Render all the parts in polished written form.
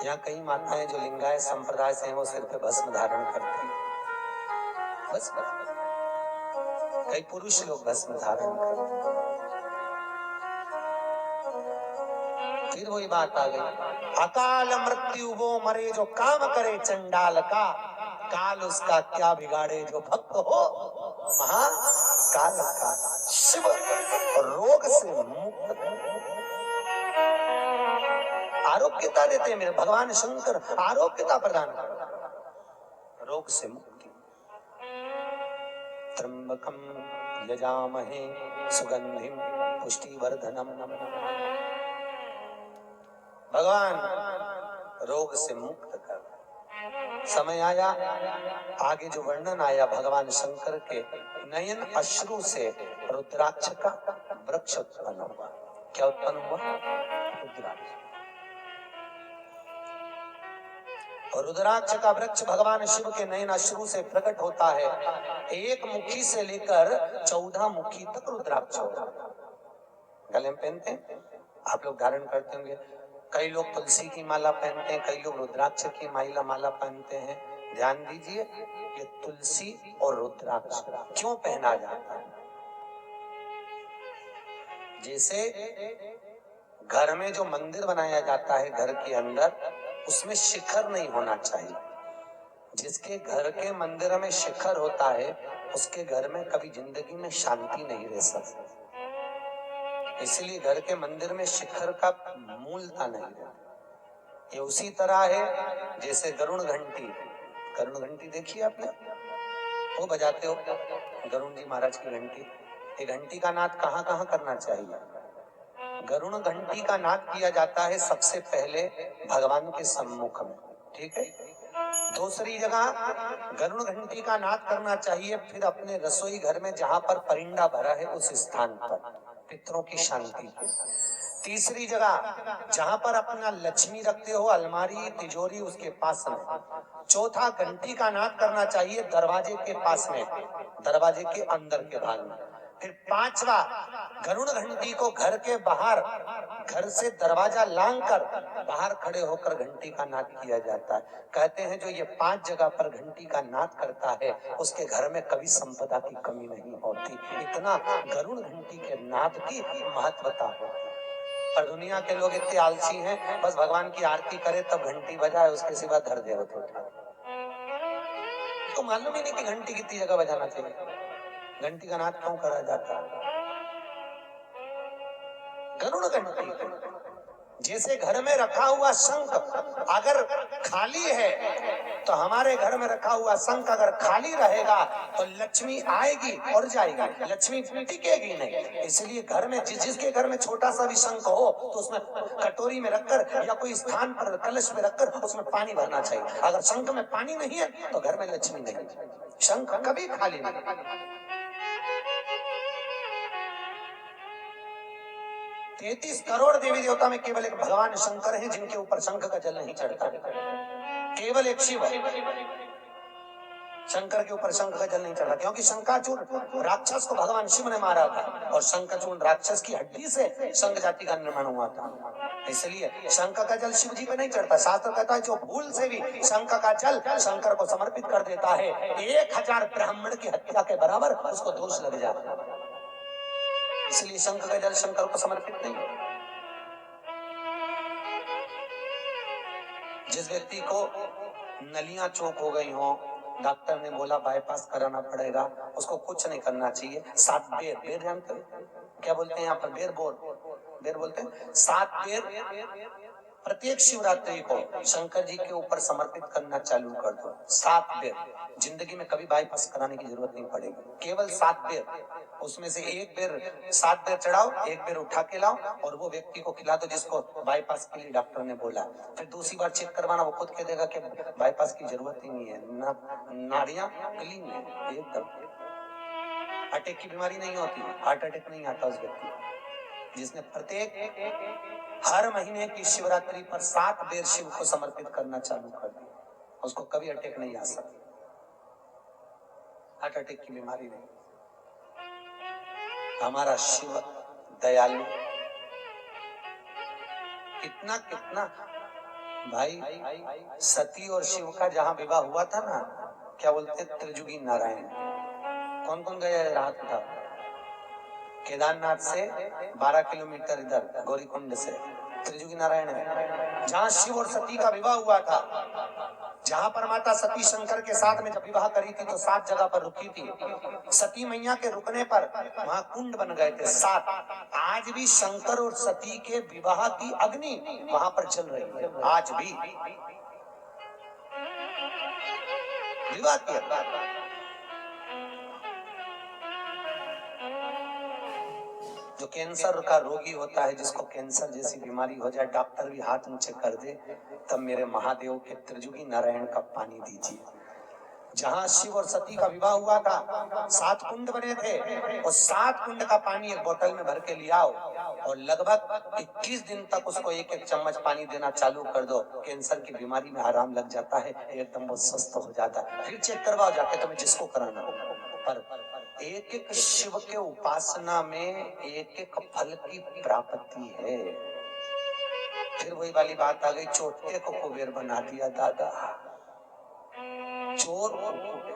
यहाँ कई माताएं जो लिंगायत संप्रदाय से हैं वो सिर पे भस्म धारण करती हैं, बस कई पुरुष लोग भस्म धारण करते। फिर वही बात आ गई, अकाल मृत्यु वो मरे जो काम करे चंडाल का, काल उसका क्या बिगाड़े जो भक्त हो महाकाल का। शिव रोग से मुक्त आरोग्यता देते हैं, मेरे भगवान शंकर आरोग्यता प्रदान करते, रोग से मुक्ति। त्र्यंबकम यजामहे सुगंधिम पुष्टिवर्धनम, भगवान रोग से मुक्त कर। समय आया, आगे जो वर्णन आया भगवान शंकर के नयन अश्रु से रुद्राक्ष का वृक्ष उत्पन्न हुआ। क्या उत्पन्न हुआ? रुद्राक्ष। और रुद्राक्ष का वृक्ष भगवान शिव के नयन अश्रु से प्रकट होता है। एक मुखी से लेकर 14 मुखी तक रुद्राक्ष होगा। गले में पहनते हैं, आप लोग धारण करते होंगे। कई लोग तुलसी की माला पहनते हैं, कई लोग रुद्राक्ष की माला पहनते हैं। ध्यान दीजिए, ये तुलसी और रुद्राक्ष क्यों पहना जाता है? जैसे घर में जो मंदिर बनाया जाता है घर के अंदर, उसमें शिखर नहीं होना चाहिए। जिसके घर के मंदिर में शिखर होता है उसके घर में कभी जिंदगी में शांति नहीं रह सकती। इसलिए घर के मंदिर में शिखर का मूलता नहीं रहती। ये उसी तरह है जैसे गरुण घंटी। गरुण घंटी देखी आपने? वो बजाते हो गरुण जी महाराज की घंटी। ये घंटी का नाद कहाँ कहाँ करना चाहिए? गरुण घंटी का नाद किया जाता है सबसे पहले भगवान के सम्मुख में, ठीक है। दूसरी जगह गरुण घंटी का नाद करना चाहिए फिर अपने रसोई घर में जहां पर परिंदा भरा है उस स्थान पर, पितरों की शांति के। तीसरी जगह जहां पर अपना लक्ष्मी रखते हो, अलमारी तिजोरी, उसके पास में। चौथा घंटी का नाद करना चाहिए दरवाजे के पास में, दरवाजे के अंदर के भाग में। फिर पांचवा, गरुड़ घंटी को घर के बाहर, घर से दरवाजा लांघकर बाहर खड़े होकर घंटी का नाद किया जाता है। कहते हैं जो ये 5 जगह पर घंटी का नाद करता है उसके घर में कभी संपदा की कमी नहीं होती। इतना गरुड़ घंटी के नाद की महत्वता होती है। पर दुनिया के लोग इतने आलसी हैं, बस भगवान की आरती करे तब घंटी बजाए, उसके सिवा धर दे होते। तो मालूम ही नहीं कि घंटी कितनी जगह बजाना चाहिए, घंटी का नाद क्यों करा जाता है। गरुड़ घंटी जैसे घर में रखा हुआ शंख अगर खाली है तो हमारे घर में रखा हुआ शंख अगर खाली रहेगा तो लक्ष्मी आएगी और जाएगी, लक्ष्मी टिकेगी नहीं। इसलिए घर में जिसके घर में छोटा सा भी शंख हो तो उसमें कटोरी में रखकर या कोई स्थान पर कलश में रखकर उसमें पानी भरना चाहिए। अगर शंख में पानी नहीं है तो घर में लक्ष्मी नहीं। शंख कभी खाली नहीं। 33 करोड़ देवी देवता में केवल एक भगवान शंकर हैं जिनके ऊपर शंख का जल नहीं चढ़ता। केवल एक शिव शंकर के ऊपर शंख का जल नहीं चढ़ा, क्योंकि शंखाचूर्ण राक्षस को भगवान शिव ने मारा था और शंखाचूर्ण राक्षस की हड्डी से शंख जाति का निर्माण हुआ था। इसलिए शंख का जल शिव जी पे नहीं चढ़ता। शास्त्र कहता है जो भूल से भी शंख का जल शंकर को समर्पित कर देता है 1000 ब्राह्मण की हत्या के बराबर उसको दोष लग जाता है। इसलिए शंख का जल शंकर को समर्पित नहीं। जिस व्यक्ति को नलियां चौक हो गई हो, डॉक्टर ने बोला बाईपास कराना पड़ेगा, उसको कुछ नहीं करना चाहिए। 7 बेर, बेर जानते हो क्या बोलते हैं यहाँ पर? बेर बोलते हैं। 7 बेर प्रत्येक शिवरात्रि को शंकर जी के ऊपर समर्पित करना चालू कर दो। 7 बेर, जिंदगी में कभी बाईपास कराने की जरूरत नहीं पड़ेगी। केवल 7 बेर, उसमें से एक बेर 7 बेर चढ़ाओ, एक बेर उठा के लाओ और वो व्यक्ति को खिला दो जिसको बाईपास के लिए डॉक्टर ने बोला। फिर दूसरी बार चेक करवाना, वो खुद कह देगा कि बाईपास की जरूरत ही नहीं है, नाड़ियां क्लीन है एकदम। अटैक की बीमारी नहीं होती, हार्ट अटैक नहीं आता उस व्यक्ति को जिसने प्रत्येक हर महीने की शिवरात्रि पर 7 बेर शिव को समर्पित करना चालू कर दिया, उसको कभी अटैक नहीं आ सकता। हार्ट अटैक की बीमारी नहीं। हमारा शिव दयालु, कितना भाई सती और शिव का जहां विवाह हुआ था ना, क्या बोलते त्रिजुगी नारायण, कौन कौन गया रात था? केदारनाथ से 12 किलोमीटर इधर गौरीकुंड से त्रिजुगी नारायण है, जहाँ शिव और सती का विवाह हुआ था, जहाँ पर माता सती शंकर के साथ में जब विवाह करी थी तो 7 जगह पर रुकी थी। सती मैया के रुकने पर वहाँ कुंड बन गए थे 7। आज भी शंकर और सती के विवाह की अग्नि वहाँ पर चल रही है, आज भी विवाह किया। जो कैंसर का रोगी होता है, जिसको कैंसर जैसी बीमारी हो जाए, डॉक्टर भी हाथ ऊंचे कर दे, तब मेरे महादेव के त्रिजुगी नारायण का पानी दीजिए। जहाँ शिव और सती का विवाह हुआ था 7 कुंड बने थे, और 7 कुंड का पानी एक बोतल में भर के लियाओ और लगभग 21 दिन तक उसको एक एक चम्मच पानी देना चालू कर दो, कैंसर की बीमारी में आराम लग जाता है, एकदम वो स्वस्थ हो जाता है। फिर चेक करवाओ जाके, तुम्हें जिसको कराना हो। पर एक एक शिव के उपासना में एक एक फल की प्राप्ति है। फिर वही वाली बात आ गई, चोटे को कुबेर बना दिया दादा, चोर को कुबेर।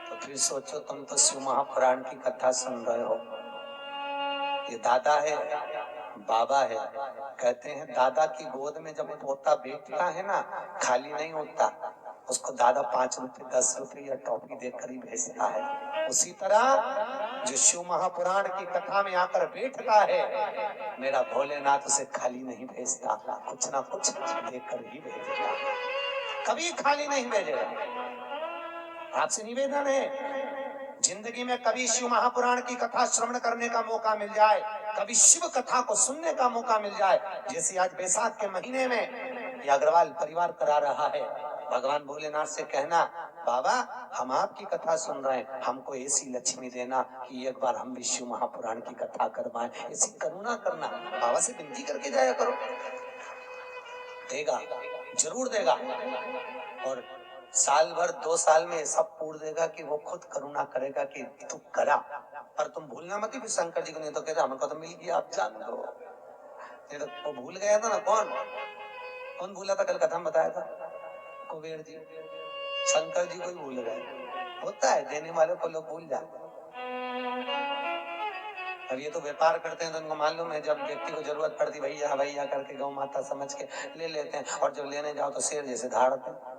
तो फिर सोचो, तुम तो शिव महापुराण की कथा सुन रहे हो, ये दादा है बाबा है। कहते हैं दादा की गोद में जब पोता बैठता है ना, खाली नहीं होता, उसको दादा 5 रुपए 10 रुपए या टॉफी देकर ही भेजता है। उसी तरह जो शिव महापुराण की कथा में आकर बैठता है, मेरा भोलेनाथ उसे खाली नहीं भेजता, कुछ ना कुछ देकर ही भेजेगा, कभी खाली नहीं भेजेगा। आपसे निवेदन है, जिंदगी में कभी शिव महापुराण की कथा श्रवण करने का मौका मिल जाए, कभी शिव कथा को सुनने का मौका मिल जाए, जैसे आज बैसाख के महीने में ये अग्रवाल परिवार करा रहा है, भगवान भोलेनाथ से कहना, बाबा हम आपकी कथा सुन रहे हैं, हमको ऐसी लक्ष्मी देना कि एक बार हम भी शिव महापुराण की कथा करवाएं, ऐसी करुणा करना। बाबा से विनती करके जाया करो, देगा, जरूर देगा। और साल भर 2 साल में ऐसा पूर्ण देगा कि वो खुद करुणा करेगा कि तू करा। पर तुम भूलना मत, फिर शंकर जी को नहीं तो कहते हमको तो मिल गया, आप जान दो। नहीं तो वो भूल गया था ना, कौन भूला था? कल कथा में बताया था, कुबेर जी, शंकर जी को ही भूल गए। होता है, देने वालों को लोग भूल जाते हैं। अब ये तो व्यापार करते हैं तो उनको मालूम है, जब व्यक्ति को जरूरत पड़ती भैया भैया करके गौ माता समझ के ले लेते हैं, और जब लेने जाओ तो शेर जैसे धाड़ते हैं।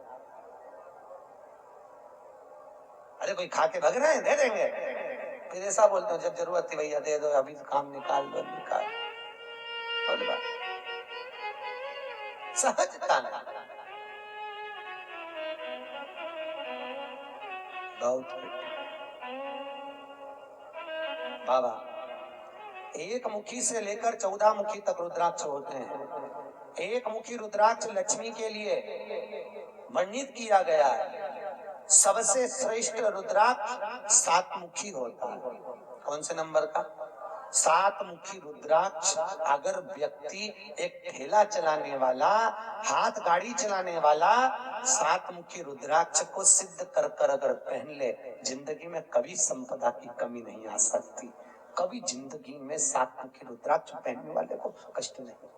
अरे कोई खा के भग रहे हैं, दे देंगे, फिर ऐसा बोलते हो जब जरूरत थी भैया दे दो, अभी तो काम निकाल दो, निकाल। सहजता नहीं, बहुत बाबा एक मुखी से लेकर 14 मुखी तक रुद्राक्ष होते हैं। एक मुखी रुद्राक्ष लक्ष्मी के लिए वर्णित किया गया है। सबसे श्रेष्ठ रुद्राक्ष 7 मुखी होता है। कौन से नंबर का? 7 मुखी रुद्राक्ष। अगर व्यक्ति एक ठेला चलाने वाला, हाथ गाड़ी चलाने वाला 7 मुखी रुद्राक्ष को सिद्ध कर कर अगर पहन ले, जिंदगी में कभी संपदा की कमी नहीं आ सकती। कभी जिंदगी में 7 मुखी रुद्राक्ष पहनने वाले को कष्ट नहीं।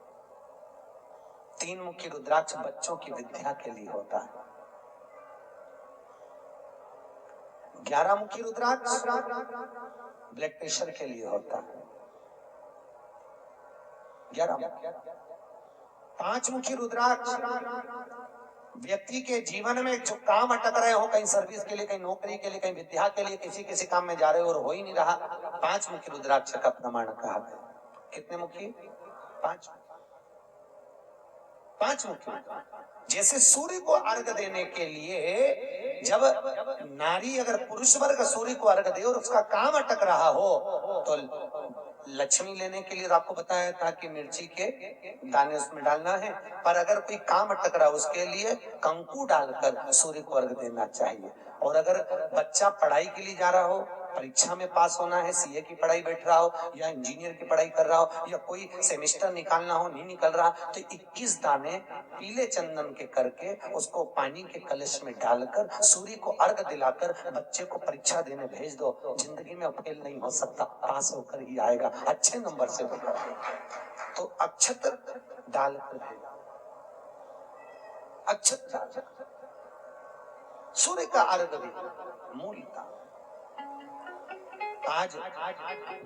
3 मुखी रुद्राक्ष बच्चों की विद्या के लिए होता है। 11 मुखी रुद्राक्ष ब्लड प्रेशर के लिए होता है। 11। 5 मुखी रुद्राक्ष व्यक्ति के जीवन में जो काम अटक रहे हो, कहीं सर्विस के लिए, कहीं नौकरी के लिए, कहीं विद्या के लिए, किसी काम में जा रहे हो और हो ही नहीं रहा, 5 मुखी रुद्राक्ष का प्रमाण कहा गया। कितने मुखी? 5। 5 मुखी। जैसे सूर्य को अर्घ देने के लिए जब नारी अगर पुरुष वर्ग सूर्य को अर्घ दे और उसका काम अटक रहा हो, तो लक्ष्मी लेने के लिए आपको बताया था कि मिर्ची के दाने उसमें डालना है। पर अगर कोई काम अटक रहा उसके लिए कंकु डालकर सूर्य को अर्घ देना चाहिए। और अगर बच्चा पढ़ाई के लिए जा रहा हो परीक्षा में पास होना है, सीए की पढ़ाई बैठ रहा हो या इंजीनियर की पढ़ाई कर रहा हो या कोई सेमेस्टर निकालना हो, नहीं निकल रहा, तो 21 दाने पीले चंदन के करके उसको पानी के कलश में डालकर सूर्य को अर्घ दिलाकर बच्चे को परीक्षा देने भेज दो। जिंदगी में फेल नहीं हो सकता, पास होकर ही आएगा, अच्छे नंबर से होगा। तो अक्षत डालकर भेजा, अक्षत डाल, सूर्य का अर्घ दिया, मूलता। आज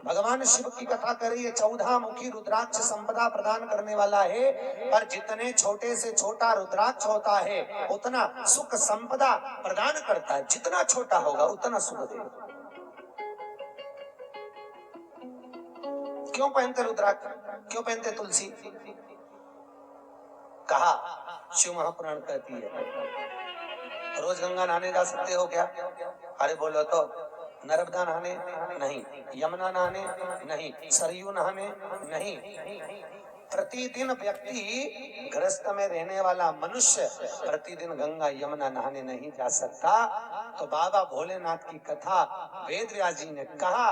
भगवान शिव की कथा करिए, 14 मुखी रुद्राक्ष संपदा प्रदान करने वाला है, पर जितने छोटे से छोटा रुद्राक्ष होता है उतना सुख संपदा प्रदान करता है, जितना छोटा होगा उतना सुख देगा। क्यों पहनते रुद्राक्ष, क्यों पहनते तुलसी? कहा शिव महापुराण कहती है रोज गंगा नहाने जा सकते हो क्या? अरे बोलो तो। नर्मदा नहाने नहीं, यमुना नहाने नहीं, सरयू नहाने नहीं। प्रतिदिन व्यक्ति गृहस्थ में रहने वाला मनुष्य प्रतिदिन गंगा यमुना नहाने नहीं जा सकता। तो बाबा भोलेनाथ की कथा वेद व्यास जी ने कहा,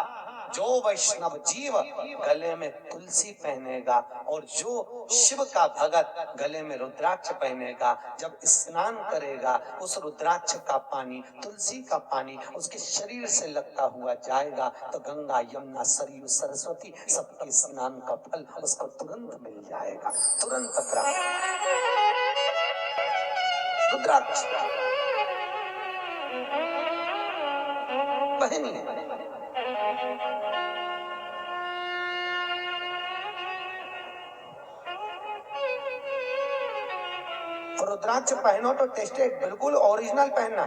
जो वैष्णव जीव गले में तुलसी पहनेगा और जो शिव का भगत गले में रुद्राक्ष पहनेगा, जब स्नान करेगा उस रुद्राक्ष का पानी, तुलसी का पानी उसके शरीर से लगता हुआ जाएगा, तो गंगा यमुना सरयू सरस्वती सबके स्नान का फल उसको तुरंत मिल जाएगा, तुरंत प्राप्त। रुद्राक्ष पहनिए। रुद्राक्ष पहनो तो टेस्टेड, बिल्कुल ओरिजिनल पहनना।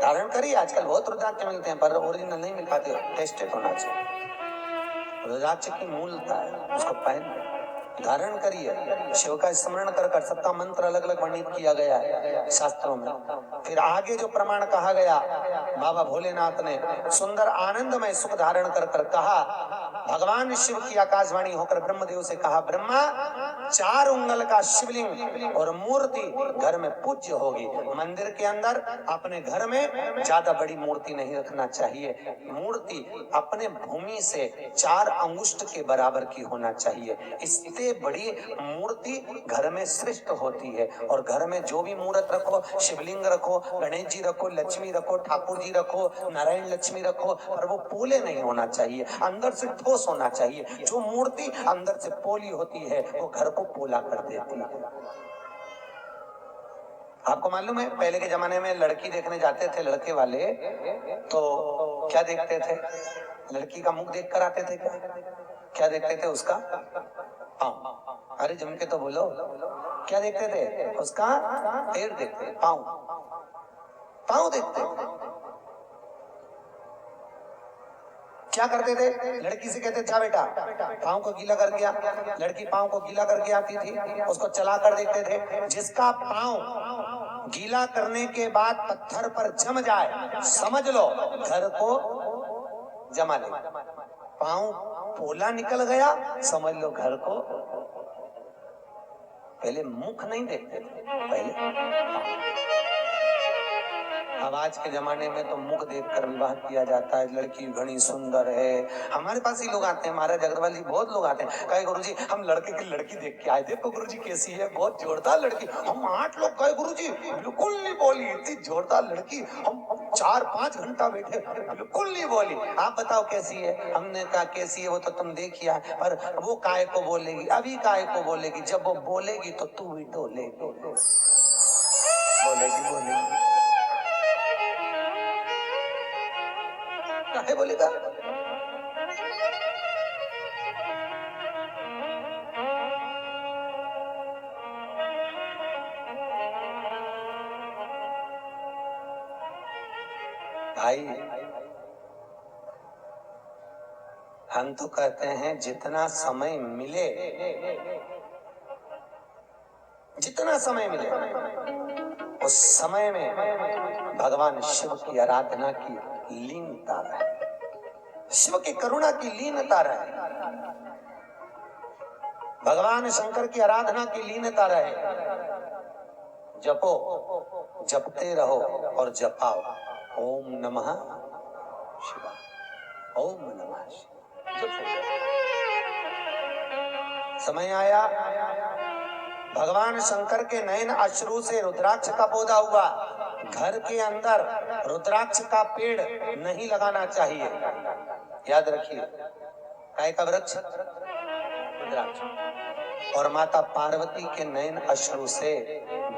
धारण करिए, आजकल बहुत रुद्राक्ष मिलते हैं पर ओरिजिनल नहीं मिल पाते, टेस्टेड होना चाहिए। रुद्राक्ष की मूलता है, उसको पहन धारण करिए। शिव का स्मरण कर सबका मंत्र अलग अलग वर्णित किया गया है शास्त्रों में। फिर आगे जो प्रमाण कहा गया, बाबा भोलेनाथ ने सुंदर आनंदमय सुख धारण कर कहा, भगवान शिव की आकाशवाणी होकर ब्रह्मदेव से कहा, ब्रह्मा 4 उंगल का शिवलिंग और मूर्ति घर में पूज्य होगी। मंदिर के अंदर अपने घर में ज्यादा बड़ी मूर्ति नहीं रखना चाहिए, मूर्ति अपने भूमि से 4 अंगुष्ठ के बराबर की होना चाहिए। इससे बड़ी मूर्ति घर में श्रेष्ठ होती है। और घर में जो भी मूर्त रखो, शिवलिंग रखो, गणेश जी रखो, लक्ष्मी रखो, ठाकुर जी रखो, नारायण लक्ष्मी रखो, पर वो पोले नहीं होना चाहिए, अंदर से ठोस होना चाहिए। जो मूर्ति अंदर से पोली होती है वो घर को पोला कर देती है। आपको मालूम है पहले के जमाने में लड़की देखने जाते थे लड़के वाले, तो क्या देखते थे? लड़की का मुख देख कर आते थे। क्या देखते थे? उसका पाँव। अरे जम के तो बोलो, क्या देखते थे? उसका पैर देखते, पाँव, पाँव देखते। क्या करते थे? लड़की से कहते, जा बेटा पाँव को गीला कर दिया। लड़की पाँव को गीला करके आती थी, उसको चला कर देखते थे। जिसका पाँव गीला करने के बाद पत्थर पर जम जाए, समझ लो घर को जमा ले। पाँव पोला निकल गया, समझ लो घर को। पहले मुख नहीं देखते थे, पहले। अब आज के जमाने में तो मुख देखकर विवाह किया जाता है। लड़की घनी सुंदर है, हमारे पास ही लोग आते हैं, महाराज अग्रवाल जी बहुत लोग आते हैं, कहे गुरुजी हम लड़के की लड़की देख के आए, देखो गुरुजी कैसी है, बहुत जोरदार लड़की। हम 8 लोग कहे गुरुजी बिल्कुल नहीं बोली, इतनी जोरदार लड़की। हम 4-5 घंटा बैठे, बिल्कुल नहीं बोली। आप बताओ कैसी है? हमने कहा कैसी है वो तो तुम देखिए, पर वो काय को बोलेगी, अभी काय को बोलेगी, जब वो बोलेगी तो तू भी डोलेगी, बोलेगी। काहे बोलेगा? भाई हम तो कहते हैं जितना समय मिले, जितना समय मिले उस समय में भगवान शिव की आराधना की लीनता रहे, शिव की करुणा की लीनता रहे, भगवान शंकर की आराधना की लीनता रहे। जपो, जपते रहो और जपाओ, ओम नमः शिवाय। ओम नमः शिवाय। समय आया, भगवान शंकर के नयन अश्रु से रुद्राक्ष का पौधा हुआ। घर के अंदर रुद्राक्ष का पेड़ नहीं लगाना चाहिए, याद रखिए। काय का वृक्ष? रुद्राक्ष। और माता पार्वती के नयन अश्रु से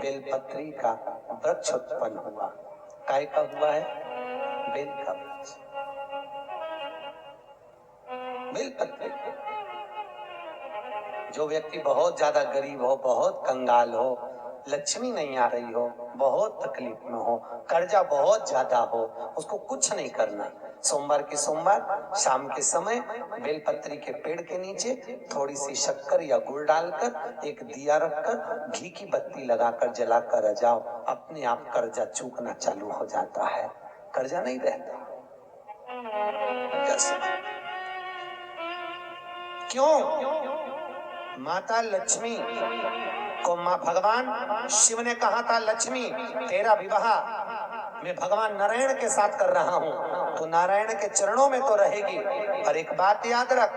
बेलपत्री का वृक्ष उत्पन्न हुआ। काय का हुआ है? बेल का वृक्ष, बेलपत्री। जो व्यक्ति बहुत ज्यादा गरीब हो, बहुत कंगाल हो, लक्ष्मी नहीं आ रही हो, बहुत तकलीफ में हो, कर्जा बहुत ज्यादा हो, उसको कुछ नहीं करना। सोमवार के सोमवार शाम के समय बेलपत्री के पेड़ के नीचे थोड़ी सी शक्कर या गुड़ डालकर एक दिया रखकर घी की बत्ती लगाकर जलाकर जाओ, अपने आप कर्जा चूकना चालू हो जाता है। कर्जा नहीं रहता। क्यों? माता लक्ष्मी को भगवान शिव ने कहा था, लक्ष्मी तेरा विवाह मैं भगवान नारायण के साथ कर रहा हूँ, तो नारायण के चरणों में तो रहेगी। पर एक बात याद रख,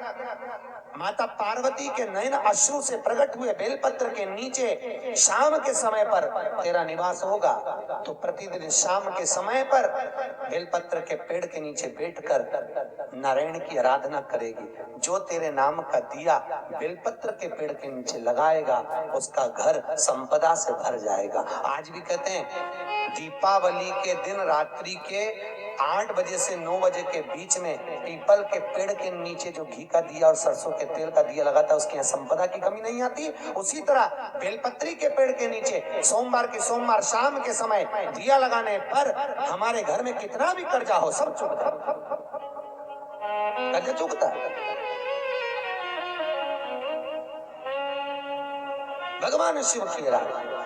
माता पार्वती के नयन अश्रु से प्रकट हुए बेलपत्र के नीचे शाम के समय पर तेरा निवास होगा। तो प्रतिदिन शाम के समय पर बेलपत्र के पेड़ के नीचे बैठकर नारायण की आराधना करेगी। जो तेरे नाम का दिया बेलपत्र के पेड़ के नीचे लगाएगा, उसका घर संपदा से भर जाएगा। आज भी कहते हैं दीपावली के दिन रात्रि के 8 बजे से 9 बजे के बीच में पीपल के पेड़ के नीचे जो घी का दिया और सरसों के तेल का दिया लगाता है, उसके यहाँ संपदा की कमी नहीं आती। उसी तरह बेलपत्री के पेड़ के नीचे सोमवार के सोमवार शाम के समय दिया लगाने पर हमारे घर में कितना भी कर्जा हो सब चुकता है। कर्जा चुकता है। भगवान शिव की राह।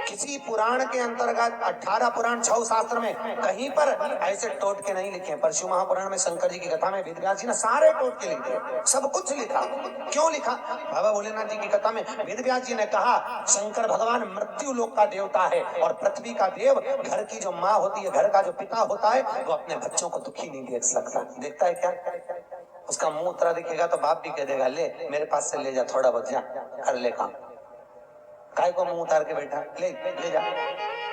किसी पुराण के अंतर्गत 18 पुराण 6 शास्त्र में कहीं पर ऐसे टोट के नहीं लिखे। परशु महापुराण में शंकर जी की कथा में वेदव्यास जी ने सारे टोट के लिखे, सब कुछ लिखा। क्यों लिखा? बाबा भोलेनाथ जी की कथा में वेदव्यास जी ने कहा शंकर भगवान मृत्यु लोक का देवता है और पृथ्वी का देव घर की जो माँ होती है, घर का जो पिता होता है, वो अपने बच्चों को दुखी नहीं देख सकता। देखता है क्या? उसका मुंह उतरा दिखेगा तो बाप भी कह देगा ले मेरे पास से ले जा, थोड़ा बहुत जा कर ले काम। काय को मुंह उतार के बैठा, ले जा।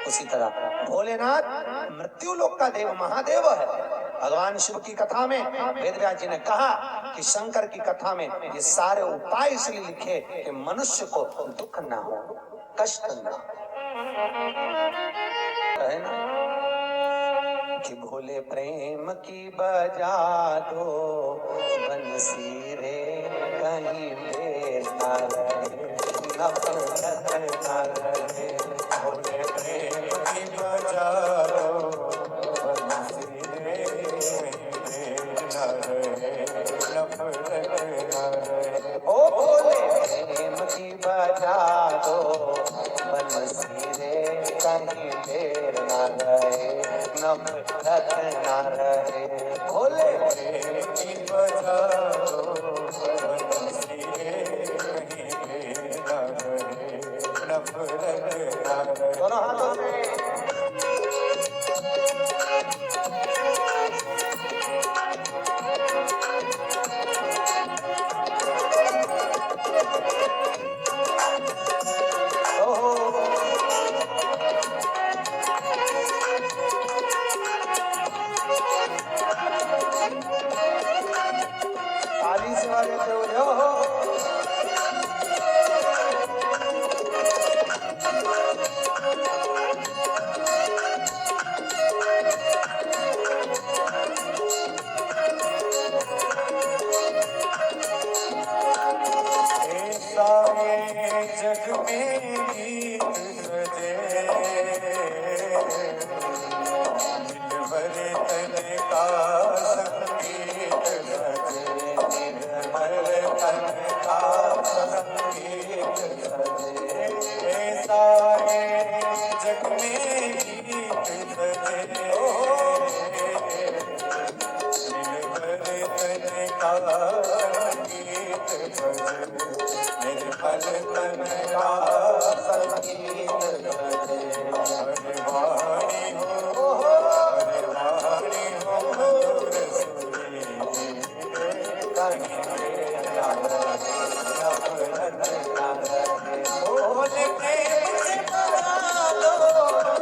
उसी तरह भोलेनाथ मृत्यु लोक का देव महादेव है। भगवान शिव की कथा में वेदव्यास जी ने कहा कि शंकर की कथा में ये सारे उपाय इसलिए लिखे कि मनुष्य को दुख ना हो, कष्ट ना है ना। कि भोले प्रेम की बजा दो बंसी रे, कहीं देर ना रहे, नफरत ना रहे। भोले प्रेम की बजा दो बंसी रे, देर ना रहे, नफरत ना रहे। ओ भोले प्रेम की बजा दो बंसी रे, कहीं देर ना रहे, नफरत ना रहे। भोले प्रेम की बजा दो बंसी रे, कहीं देर ना रहे, नफरत ना रहे। दोनों हाथों से ताली से वाले हो। जग में गीत सजे, दिलबर तन का संगीत सजे, निर्मल तन का संगीत सजे। सारे जग में गीत सजे, दिलबर तन का संगीत सजे, निर्मल तन का संगीत बजे। हरे वाणी हो, हरे वाणी नफरत ना रहे। बोल प्रेम से बजा दो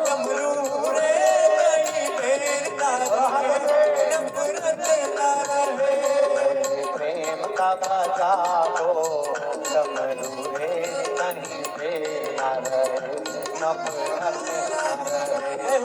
डमरू रे, कहीं ढेर ना रहे, नफरत ना रहे। प्रेम का बजा दो डमरू रे, कहीं ढेर ना रहे, नफरत ना रहे।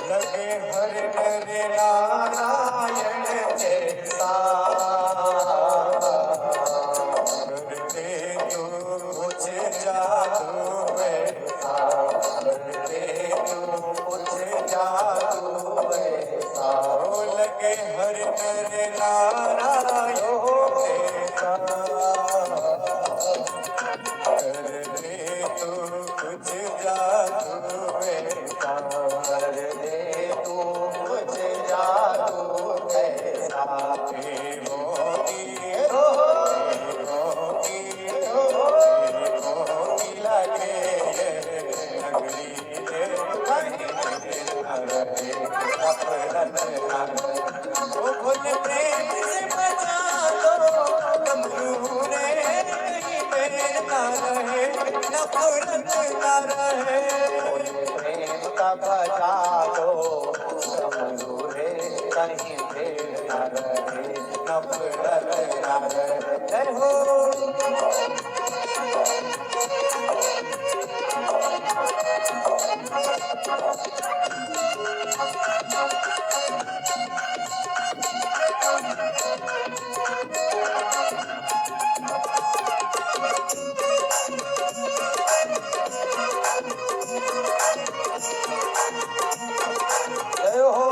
लगे हर नर नारायण जैसा, करते तू कुछ जादू वैसा, करते तू कुछ जादू वैसा। लगे हर नर नारायण जैसा, करते तू कुछ जादू वैसा, कर दे तू कुछ जादू ऐसा। देवों की लगे ये नगरी रे, कहीं न रहे, नफरत ना रहे। ओ बोल प्रेम से बजा दो डमरू रे, कहीं ढेर ना रहे, नफरत ना रहे। प्रेम का बजा दो डमरू रे, कहीं ढेर ना रहे, नफरत ना रहे। जय हो। जय हो।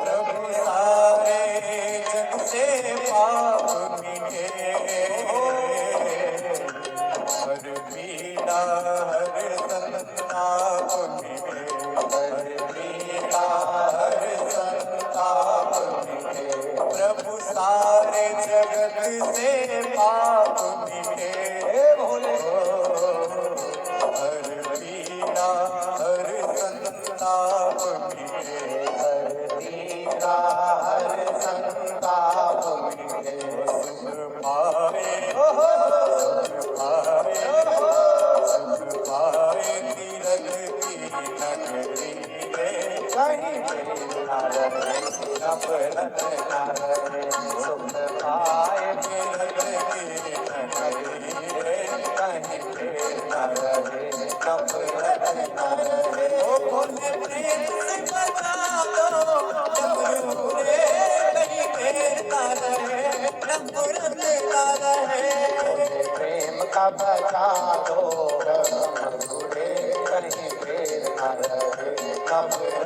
प्रभु सारे जग से पाप मिटे, हर पीड़ा हर संताप मिटे, हर पीड़ा हर संताप मिटे। प्रभु सारे जगत से पाप मिटे, भोले हर पीड़ा हर संताप मिटे, हर दीदा हर संताप मिटे। सुख पाए तीरथ की नगरी रे, कहीं ढेर ना रहे, नफरत ना रहे। सुख पाए तीरथ की नगरी रे, कहीं ढेर ना रहे, नफरत ना रहे। ओ भोले प्रेम से बजा दो डमरू रे, कहीं ढेर ना रहे, नफरत ना रहे। प्रेम का बजा दो डमरू रे, कहीं ढेर ना रहे, नफरत